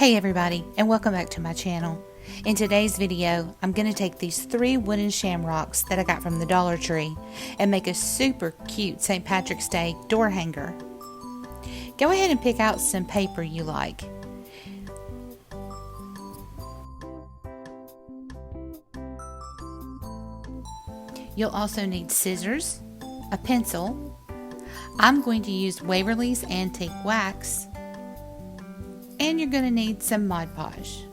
Hey everybody, and welcome back to my channel. In today's video, I'm going to take these 3 wooden shamrocks that I got from the Dollar Tree and make a super cute St. Patrick's Day door hanger. Go ahead and pick out some paper you like. You'll also need scissors, a pencil. I'm going to use Waverlys Antique Wax, and you're going to need some Mod Podge.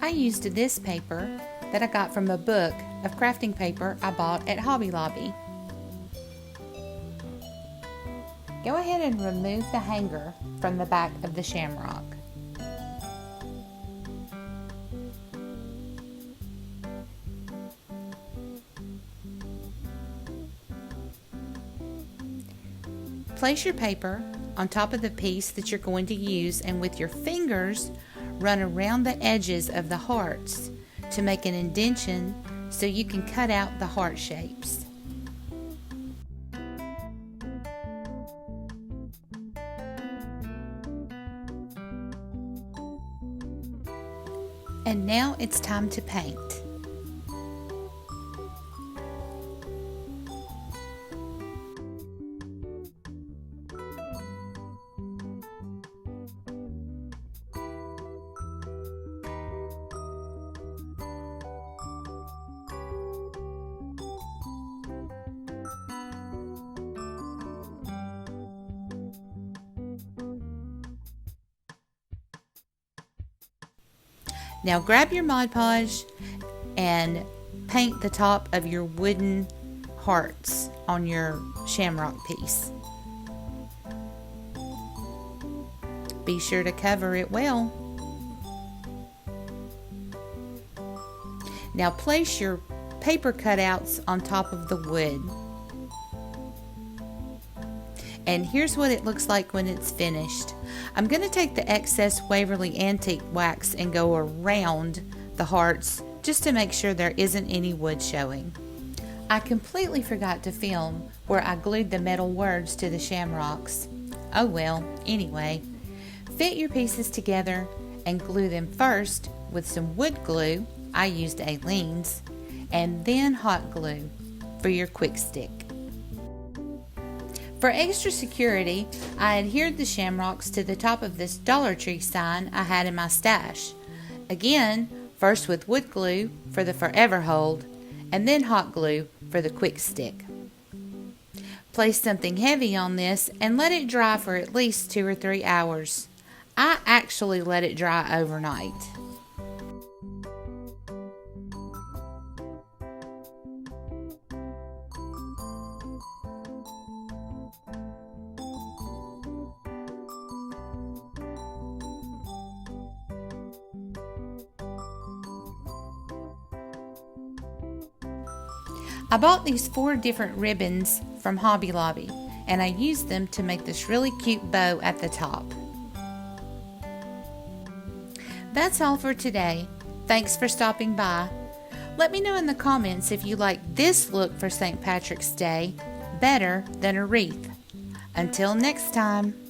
I used this paper that I got from a book of crafting paper I bought at Hobby Lobby. Go ahead and remove the hanger from the back of the shamrock. Place your paper on top of the piece that you're going to use, and with your fingers run around the edges of the hearts to make an indentation so you can cut out the heart shapes. And now it's time to paint. Now grab your Mod Podge and paint the top of your wooden hearts on your shamrock piece. Be sure to cover it well. Now place your paper cutouts on top of the wood. And here's what it looks like when it's finished. I'm going to take the excess Waverlys Antique Wax and go around the hearts just to make sure there isn't any wood showing. I completely forgot to film where I glued the metal words to the shamrocks. Oh well, anyway. Fit your pieces together and glue them first with some wood glue, I used Aleene's, and then hot glue for your quick stick. For extra security, I adhered the shamrocks to the top of this Dollar Tree sign I had in my stash. Again, first with wood glue for the forever hold, and then hot glue for the quick stick. Place something heavy on this and let it dry for at least 2 or 3 hours. I actually let it dry overnight. I bought these 4 different ribbons from Hobby Lobby, and I used them to make this really cute bow at the top. That's all for today. Thanks for stopping by. Let me know in the comments if you like this look for St. Patrick's Day better than a wreath. Until next time.